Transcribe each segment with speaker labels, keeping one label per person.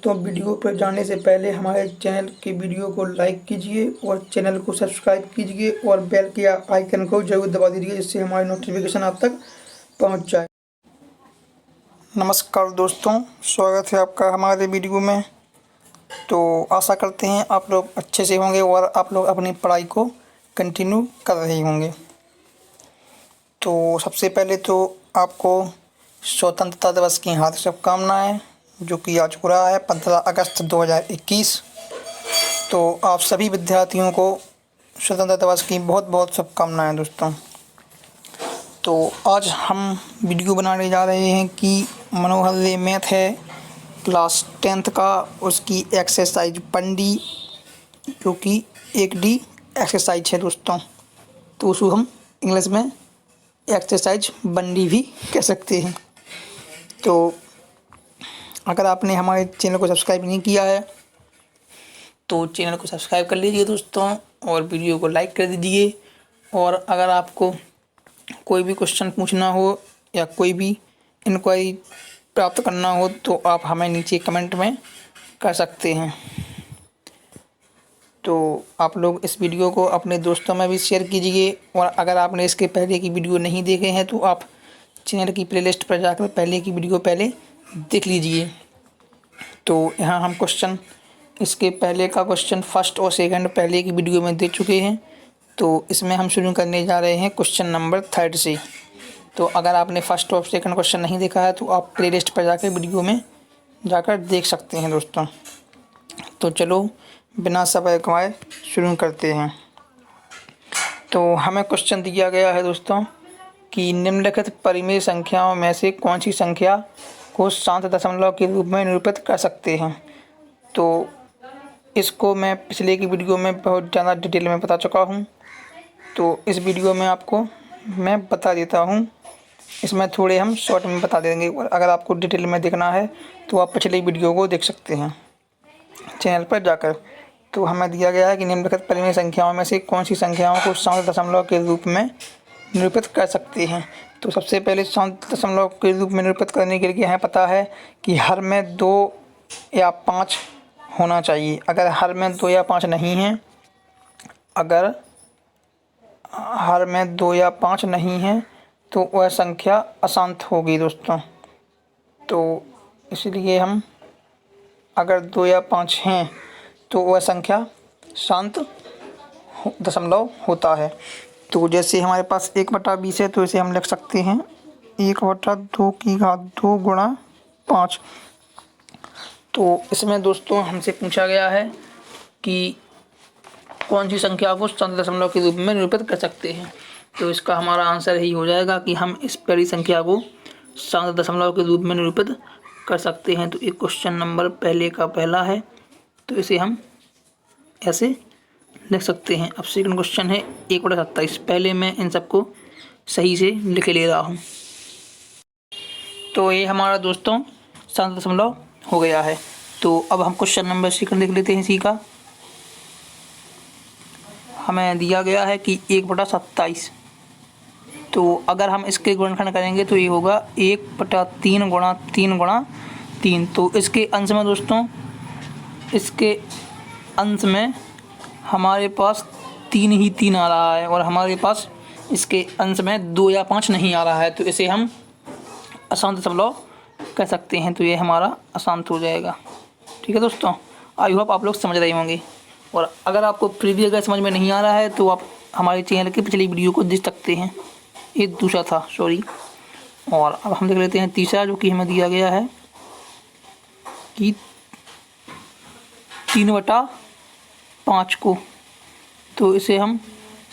Speaker 1: तो वीडियो पर जाने से पहले हमारे चैनल के वीडियो को लाइक कीजिए और चैनल को सब्सक्राइब कीजिए और बेल के आइकन को जरूर दबा दीजिए, जिससे हमारी नोटिफिकेशन आप तक पहुंच जाए। नमस्कार दोस्तों, स्वागत है आपका हमारे वीडियो में। तो आशा करते हैं आप लोग अच्छे से होंगे और आप लोग अपनी पढ़ाई को कंटिन्यू कर रहे होंगे। तो सबसे पहले तो आपको स्वतंत्रता दिवस की हार्दिक शुभकामनाएं, जो कि आज हो रहा है 15 अगस्त 2021। तो आप सभी विद्यार्थियों को स्वतंत्रता दिवस की बहुत बहुत शुभकामनाएं दोस्तों। तो आज हम वीडियो बनाने जा रहे हैं कि मनोहर मैथ है क्लास 10th का, उसकी एक्सरसाइज 1D, जो कि 1D एक्सरसाइज है दोस्तों। तो उसको हम इंग्लिश में एक्सरसाइज 1D भी कह सकते हैं। तो अगर आपने हमारे चैनल को सब्सक्राइब नहीं किया है तो चैनल को सब्सक्राइब कर लीजिए दोस्तों, और वीडियो को लाइक कर दीजिए। और अगर आपको कोई भी क्वेश्चन पूछना हो या कोई भी इंक्वायरी प्राप्त करना हो तो आप हमें नीचे कमेंट में कर सकते हैं। तो आप लोग इस वीडियो को अपने दोस्तों में भी शेयर कीजिए। और अगर आपने इसके पहले की वीडियो नहीं देखे हैं तो आप चैनल की प्लेलिस्ट पर जाकर पहले की वीडियो पहले देख लीजिए। तो यहाँ हम क्वेश्चन, इसके पहले का क्वेश्चन फर्स्ट और सेकंड पहले की वीडियो में दे चुके हैं। तो इसमें हम शुरू करने जा रहे हैं क्वेश्चन नंबर 3 से। तो अगर आपने फर्स्ट और सेकंड क्वेश्चन नहीं देखा है तो आप प्लेलिस्ट पर जाकर वीडियो में जाकर देख सकते हैं दोस्तों। तो चलो बिना समय गंवाए शुरू करते हैं। तो हमें क्वेश्चन दिया गया है दोस्तों कि निम्नलिखित परिमेय संख्याओं में से कौन सी संख्या को शांत दशमलव के रूप में निरूपित कर सकते हैं। तो इसको मैं पिछले की वीडियो में बहुत ज़्यादा डिटेल में बता चुका हूँ, तो इस वीडियो में आपको मैं बता देता हूँ। इसमें थोड़े हम शॉर्ट में बता देंगे, और अगर आपको डिटेल में देखना है तो आप पिछले वीडियो को देख सकते हैं चैनल पर जाकर। तो हमें दिया गया है कि निम्नलिखित परिमेय संख्याओं में से कौन सी संख्याओं को शांत दशमलव के रूप में निरूपित कर सकते हैं। तो सबसे पहले शांत दशमलव के रूप में निरूपित करने के लिए हमें पता है कि हर में 2 या 5 होना चाहिए। अगर हर में 2 या 5 नहीं है, अगर हर में 2 या 5 नहीं है तो वह संख्या अशांत होगी दोस्तों। तो इसलिए हम अगर 2 या 5 हैं तो वह संख्या शांत दशमलव होता है। तो जैसे हमारे पास 1/20 है तो इसे हम लिख सकते हैं 1/2 की घात 2 गुणा 5। तो इसमें दोस्तों हमसे पूछा गया है कि कौन सी संख्या को शांत दशमलव के रूप में निरूपित कर सकते हैं। तो इसका हमारा आंसर यही हो जाएगा कि हम इस पहली संख्या को शांत दशमलव के रूप में निरूपित कर सकते हैं। तो एक क्वेश्चन नंबर पहले का पहला है, तो इसे हम ऐसे लिख सकते हैं। अब सेकंड क्वेश्चन है 1/27। पहले मैं इन सबको सही से लिख ले रहा हूँ। तो ये हमारा दोस्तों शांत दशमलव हो गया है। तो अब हम क्वेश्चन नंबर सेकंड देख लेते हैं। इसी का हमें दिया गया है कि 1/27। तो अगर हम इसके गुणनखंड करेंगे तो ये होगा 1/3 गुणा 3 गुणा 3। तो इसके अंश में दोस्तों, इसके अंश में हमारे पास 3 ही 3 आ रहा है, और हमारे पास इसके अंश में 2 या 5 नहीं आ रहा है। तो इसे हम अशांत दशमलव कह सकते हैं। तो ये हमारा अशांत हो जाएगा। ठीक है दोस्तों, आई होप आप लोग समझ रहे होंगे। और अगर आपको फिर भी अगर समझ में नहीं आ रहा है तो आप हमारे चैनल की पिछली वीडियो को देख सकते हैं। ये दूसरा था, सॉरी। और अब हम देख लेते हैं तीसरा, जो कि हमें दिया गया है कि 3/5 को। तो इसे हम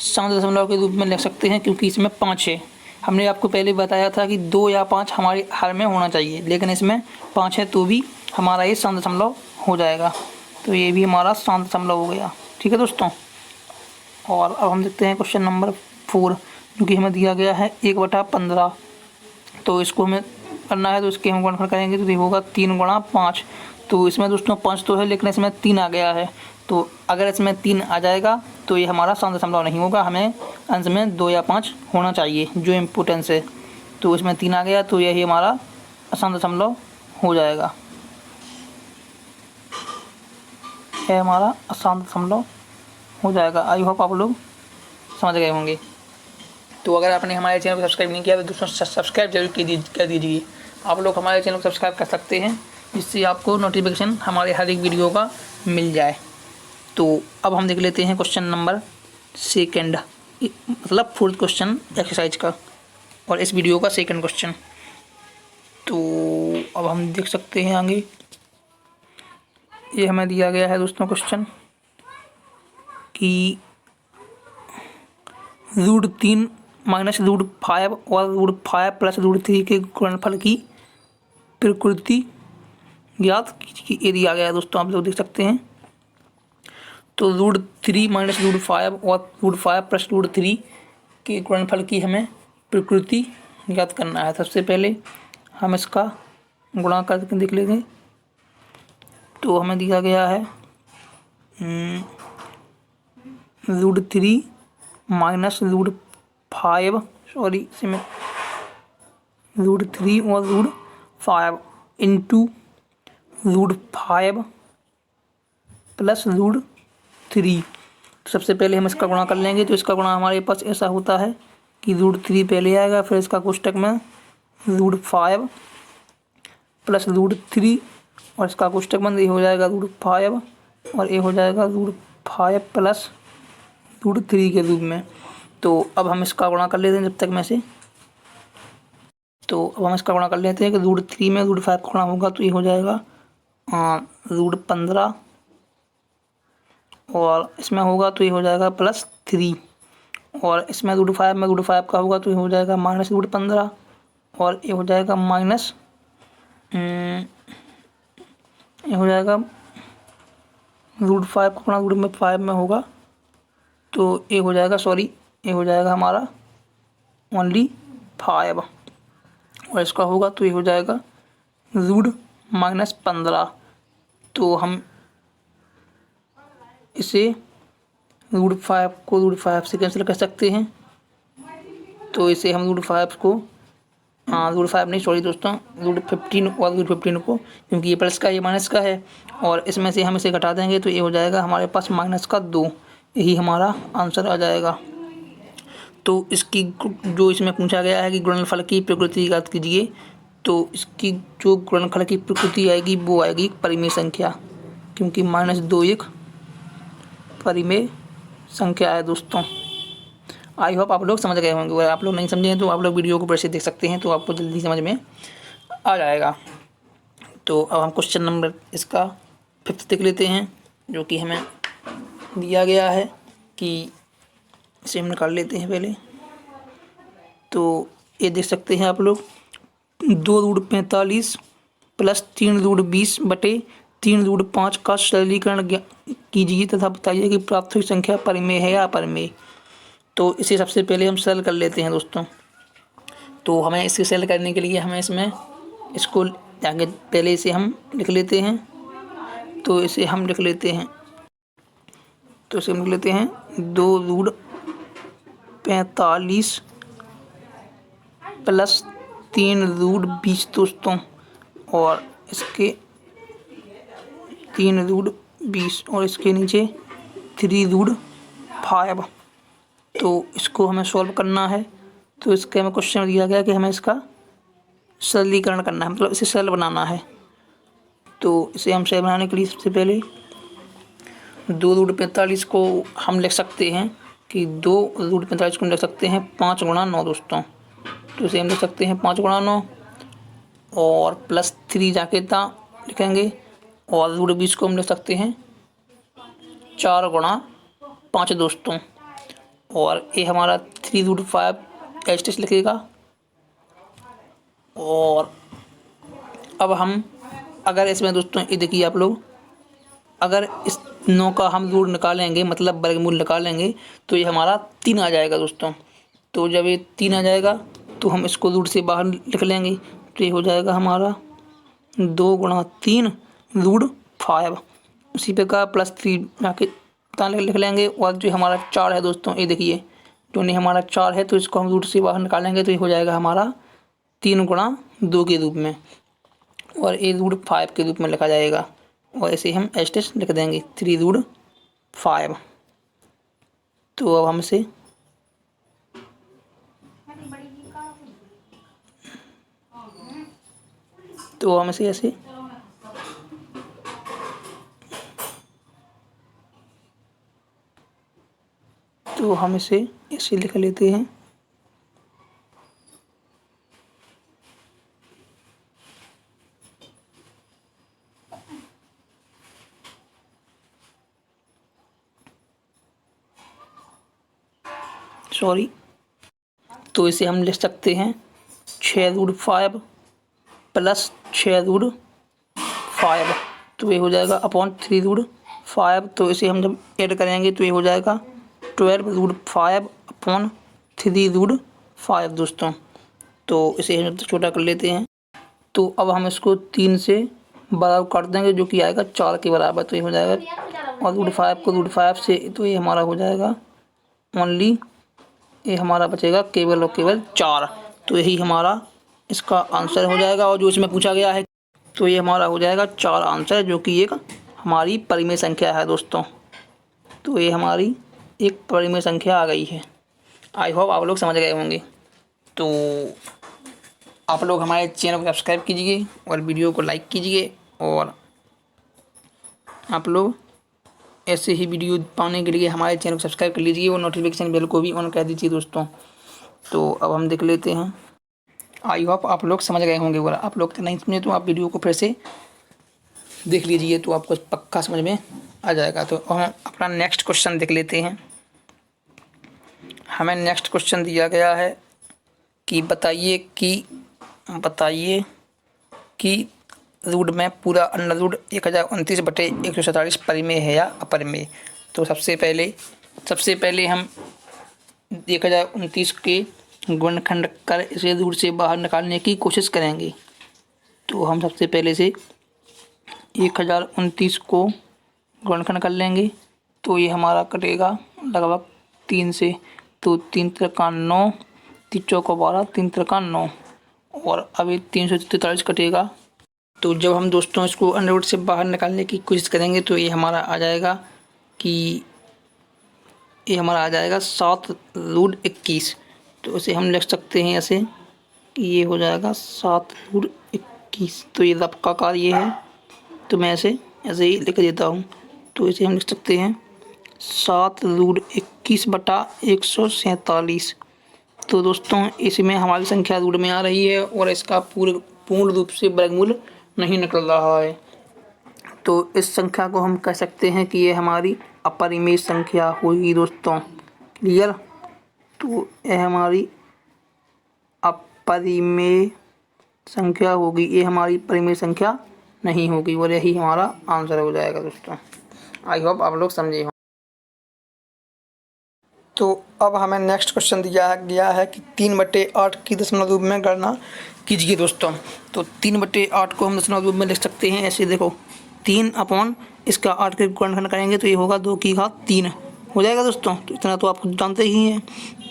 Speaker 1: शांत दशमलव के रूप में लिख सकते हैं, क्योंकि इसमें 5 है। हमने आपको पहले बताया था कि 2 या 5 हमारे हर में होना चाहिए, लेकिन इसमें 5 है तो भी हमारा ये शांत दशमलव हो जाएगा। तो ये भी हमारा शांत दशमलव हो गया। ठीक है दोस्तों। और अब हम देखते हैं क्वेश्चन नंबर 4, जो कि हमें दिया गया है 1/15। तो इसको हमें करना है, तो इसके हम गुणनखंड करेंगे तो ये होगा 3 गुणा 5। तो इसमें दोस्तों 5 तो है, लेकिन इसमें 3 आ गया है। तो अगर इसमें 3 आ जाएगा तो ये हमारा शांत दशमलव नहीं होगा, हमें अंश में 2 या 5 होना चाहिए, जो इम्पोर्टेंस है। तो इसमें 3 आ गया तो यही हमारा अशांत दशमलव हो जाएगा। है हमारा अशांत दशमलव हो जाएगा। आई होप आप लोग समझ गए होंगे। तो अगर आपने हमारे चैनल को सब्सक्राइब नहीं किया तो दोस्तों सब्सक्राइब जरूर कर दीजिए। आप लोग हमारे चैनल को सब्सक्राइब कर सकते हैं, जिससे आपको नोटिफिकेशन हमारे हर एक वीडियो का मिल जाए। तो अब हम देख लेते हैं क्वेश्चन नंबर सेकंड, मतलब 4th क्वेश्चन एक्सरसाइज का, और इस वीडियो का सेकंड क्वेश्चन। तो अब हम देख सकते हैं आगे, ये हमें दिया गया है दोस्तों क्वेश्चन कि √3 माइनस √5 और √5 प्लस √3 के गुणनफल की प्रकृति ज्ञात कीजिए। ये दिया गया है दोस्तों, आप लोग देख सकते हैं। तो √3 माइनस √5 और √5 प्लस √3 के गुणनफल की हमें प्रकृति ज्ञात करना है। सबसे पहले हम इसका गुणा करके देख लेंगे। तो हमें दिया गया है √3 माइनस √5 इसमें √3 और √5 इंटू √5 प्लस √3। सबसे पहले हम इसका गुणा कर लेंगे। तो इसका गुणा हमारे पास ऐसा होता है कि √3 पहले आएगा, फिर इसका कोष्टक में √5 प्लस √3 और इसका कोष्टक बंद, ये हो जाएगा √5 और ये हो जाएगा √5 प्लस √3 के रूप में। तो अब हम इसका गुणा कर लेते हैं जब तक में से। तो अब हम इसका गुणा कर लेते हैं कि √3 में √5 का गुणा होगा तो ये हो जाएगा √15 और इसमें होगा तो ये हो जाएगा +3 और इसमें √5 में √5 का होगा तो ये हो जाएगा -15 और ये हो जाएगा माइनस, ये हो जाएगा √5 का गुणा √5 में होगा तो ये हो जाएगा, ये हो जाएगा हमारा ओनली 5 और इसका होगा तो ये हो जाएगा -15। तो हम इसे √5 को √5 से कैंसिल कर सकते हैं। तो इसे हम √5 को √5 नहीं दोस्तों √15 और √15 को, क्योंकि ये प्लस का ये माइनस का है और इसमें से हम इसे घटा देंगे तो ये हो जाएगा हमारे पास -2। यही हमारा आंसर आ जाएगा। तो इसकी जो इसमें पूछा गया है कि गुणनफल की प्रकृति ज्ञात कीजिए, तो इसकी जो गुणनफल की प्रकृति आएगी वो आएगी परिमेय संख्या, क्योंकि -2 एक परिमेय संख्या है दोस्तों। आई होप आप लोग समझ गए होंगे। अगर आप लोग नहीं समझे तो आप लोग वीडियो को फिर से देख सकते हैं, तो आपको जल्दी समझ में आ जाएगा। तो अब हम क्वेश्चन नंबर इसका 5th देख लेते हैं, जो कि हमें दिया गया है कि इसे हम निकाल लेते हैं पहले। तो ये देख सकते हैं आप लोग 2√45 प्लस 3√20 बटे 3√5 का सरलीकरण कीजिए तथा बताइए कि प्राप्त हुई संख्या परिमेय है या अपरिमेय। तो इसे सबसे पहले हम सरल कर लेते हैं दोस्तों। तो हमें इसे सरल करने के लिए हमें इसमें इसको आगे पहले इसे हम लिख लेते हैं। तो इसे हम लिख लेते हैं, तो इसे हम लिख लेते हैं 2√45 प्लस 3√20 दोस्तों, और इसके 3√20 और इसके नीचे 3√5। तो इसको हमें सॉल्व करना है। तो इसके हमें क्वेश्चन दिया गया कि हमें इसका सरलीकरण करना है, मतलब इसे सरल बनाना है। तो इसे हम सरल बनाने के लिए सबसे पहले 2√45 को हम लिख सकते हैं कि 2√45 को हम लिख सकते हैं 5 गुणा 9 दोस्तों। तो इसे हम लिख सकते हैं 5 गुणा 9 और +3 जाके लिखेंगे, और √20 को हम लिख सकते हैं 4 गुणा 5 दोस्तों, और ये हमारा 3√5 एच लिखेगा। और अब हम अगर इसमें दोस्तों ये देखिए आप लोग, अगर इस 9 का हम रूट निकालेंगे, मतलब वर्गमूल निकालेंगे, तो ये हमारा 3 आ जाएगा दोस्तों। तो जब ये 3 आ जाएगा तो हम इसको रूट से बाहर लिख लेंगे, तो ये हो जाएगा हमारा 2 गुणा 3 √5। उसी प्रकार +3 जाके लिख लेंगे, और जो हमारा 4 है दोस्तों, ये देखिए जो नहीं हमारा 4 है, तो इसको हम रूट से बाहर निकालेंगे तो ये हो जाएगा हमारा 3 गुणा 2 के रूप में, और ये √5 के रूप में लिखा जाएगा। और ऐसे हम एस्टेस लिख देंगे 3√5। तो अब हम इसे ऐसे लिख लेते हैं। सॉरी, तो इसे हम लिख सकते हैं 6√5 प्लस 6√5, तो ये हो जाएगा अपॉन 3√5। तो इसे हम जब ऐड करेंगे तो ये हो जाएगा 12√5 अपॉन 3√5 दोस्तों। तो इसे हम छोटा कर लेते हैं। तो अब हम इसको 3 से बराबर कर देंगे जो कि आएगा 4 के बराबर। तो ये हो जाएगा, और √5 को √5 से, तो ये हमारा हो जाएगा ओनली, ये हमारा बचेगा केवल और केवल 4। तो यही हमारा इसका आंसर हो जाएगा। और जो इसमें पूछा गया है, तो ये हमारा हो जाएगा 4 आंसर, जो कि एक हमारी परिमेय संख्या है दोस्तों। तो ये हमारी एक परिमेय संख्या आ गई है। आई होप आप लोग समझ गए होंगे। तो आप लोग हमारे चैनल को सब्सक्राइब कीजिए और वीडियो को लाइक कीजिए, और आप लोग ऐसे ही वीडियो पाने के लिए हमारे चैनल को सब्सक्राइब कर लीजिए और नोटिफिकेशन बेल को भी ऑन कर दीजिए दोस्तों। तो अब हम देख लेते हैं। आई होप आप लोग समझ गए होंगे, और आप लोग तो नहीं समझे तो आप वीडियो को फिर से देख लीजिए, तो आपको पक्का समझ में आ जाएगा। तो हम अपना नेक्स्ट क्वेश्चन देख लेते हैं। हमें नेक्स्ट क्वेश्चन दिया गया है कि बताइए कि रूट में पूरा अंडर रूट 1029/147 परिमेय है या अपरिमेय। तो सबसे पहले हम 1029 के गुणनखंड कर इसे रूट से बाहर निकालने की कोशिश करेंगे। तो हम सबसे पहले से 1029 को गुणनखंड कर लेंगे। तो ये हमारा कटेगा लगभग 3 से। तो 3 त्रिका 9, 3 चौका 12, 3 त्रिका 9, और अभी 343 कटेगा। तो जब हम दोस्तों इसको अंडर रूट से बाहर निकालने की कोशिश करेंगे तो ये हमारा आ जाएगा 7√21। तो इसे हम लिख सकते हैं ऐसे कि ये हो जाएगा 7√21। तो ये रफ का कार्य है, तो मैं ऐसे ही लिख देता हूँ। तो इसे हम लिख सकते हैं 7√21/147। तो दोस्तों इसमें हमारी संख्या रूट में आ रही है और इसका पूर्ण रूप से वर्गमूल नहीं निकल रहा है। तो इस संख्या को हम कह सकते हैं कि ये हमारी अपरिमेय संख्या होगी दोस्तों। क्लियर? तो यह हमारी अपरिमेय संख्या होगी, ये हमारी परिमेय संख्या नहीं होगी, और यही हमारा आंसर हो जाएगा दोस्तों। आई होप आप लोग समझे हो। तो अब हमें नेक्स्ट क्वेश्चन दिया गया है कि 3/8 की दशमलव रूप में गणना कीजिए दोस्तों। तो 3/8 को हम दशमलव रूप में लिख सकते हैं ऐसे, देखो 3 अपॉन इसका 8 के गुणनखंड करेंगे तो ये होगा 2 की घात 3 हो जाएगा दोस्तों। तो इतना तो आप जानते ही हैं।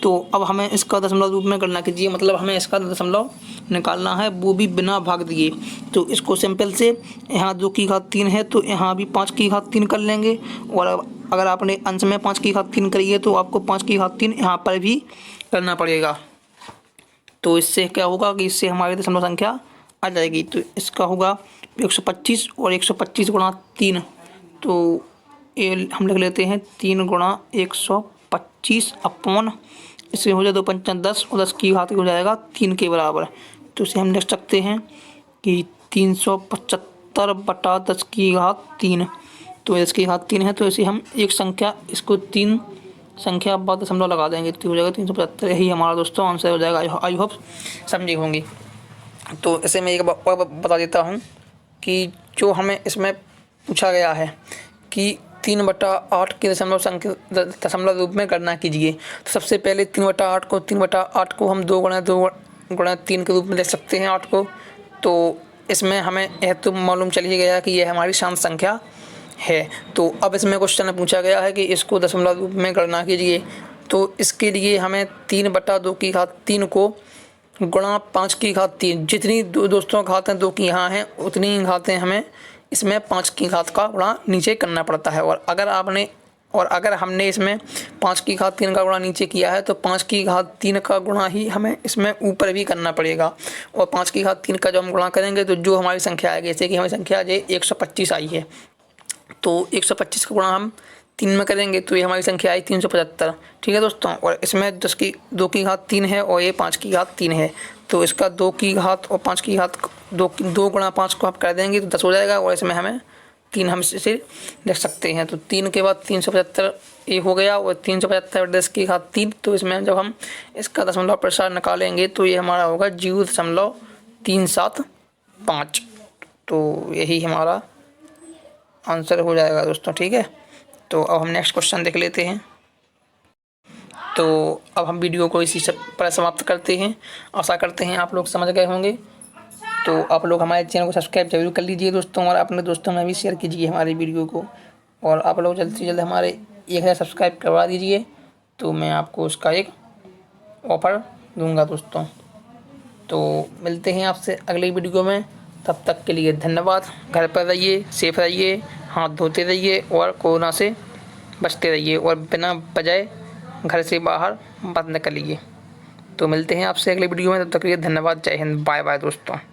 Speaker 1: तो अब हमें इसका दशमलव रूप में गणना कीजिए, मतलब हमें इसका दशमलव निकालना है, वो भी बिना भाग दिए। तो इसको सिंपल से यहाँ 2 की घात 3 है तो यहाँ भी 5 की घात 3 कर लेंगे, और अगर आपने अंश में 5 की घात 3 करी है तो आपको 5 की घात 3 यहाँ पर भी करना पड़ेगा। तो इससे क्या होगा कि इससे हमारी दशमलव संख्या आ जाएगी। तो इसका होगा 125, और 125 गुणा 3, तो ये हम लिख लेते हैं 3 गुणा 125 अपॉन, इससे हो जाए 2 पंचा 10, और 10 की घात हो जाएगा 3 के बराबर। तो इसे हम लिख सकते हैं कि 375/10 की घात 3। तो 10 की घात 3 है, तो इसे हम एक संख्या, इसको 3 संख्या बाद दशमलव लगा देंगे तो हो जाएगा 375। यही हमारा दोस्तों आंसर हो जाएगा। आई होप समझे होंगे। तो इसे मैं एक बार बता देता हूँ कि जो हमें इसमें पूछा गया है कि 3/8 की दशमलव रूप में गणना कीजिए। तो सबसे पहले 3/8 को हम 2 गुणा 3 के रूप में लिख सकते हैं 8 को। तो इसमें हमें यह तो मालूम चल ही गया कि यह हमारी शांत संख्या है। तो अब इसमें क्वेश्चन में पूछा गया है कि इसको दशमलव रूप में गणना कीजिए। तो इसके लिए हमें 3/2 की घात 3 को गुणा 5 की घात 3, जितनी दोस्तों घातें 2 की यहाँ हैं उतनी घातें हमें इसमें 5 की घात का गुणा नीचे करना पड़ता है। और अगर हमने इसमें 5 की घात 3 का गुणा नीचे किया है तो 5 की घात 3 का गुणा ही हमें इसमें ऊपर भी करना पड़ेगा। और 5 की घात 3 का जब हम गुणा करेंगे तो जो हमारी संख्या आएगी, जैसे कि हमारी संख्या आज 125 आई है, तो 125 का गुणा हम 3 में करेंगे तो ये हमारी संख्या आई 375। ठीक है दोस्तों, और इसमें 2 की घात 3 है और ये 5 की घात 3 है, तो इसका 2 की घात और 5 की घात 2 गुणा 5 को आप कर देंगे तो 10 हो जाएगा। और इसमें हमें 3 हम इसे लिख सकते हैं, तो 3 के बाद 375 ये हो गया, और 375 10 की घात 3, तो इसमें जब हम इसका दशमलव प्रसार निकालेंगे तो ये हमारा होगा 0.375। तो यही हमारा आंसर हो जाएगा दोस्तों। ठीक है, तो अब हम नेक्स्ट क्वेश्चन देख लेते हैं। तो अब हम वीडियो को इसी पर समाप्त करते हैं। आशा करते हैं आप लोग समझ गए होंगे। तो आप लोग हमारे चैनल को सब्सक्राइब जरूर कर लीजिए दोस्तों, और अपने दोस्तों में भी शेयर कीजिए हमारी वीडियो को। और आप लोग जल्द से जल्द हमारे 1000 सब्सक्राइब करवा दीजिए, तो मैं आपको उसका एक ऑफ़र दूंगा दोस्तों। तो मिलते हैं आपसे अगली वीडियो में, तब तक के लिए धन्यवाद। घर पर रहिए, सेफ रहिए, हाथ धोते रहिए और कोरोना से बचते रहिए, और बिना वजह घर से बाहर मत निकलिए। तो मिलते हैं आपसे अगले वीडियो में, तब तक के लिए धन्यवाद। जय हिंद, बाय बाय दोस्तों।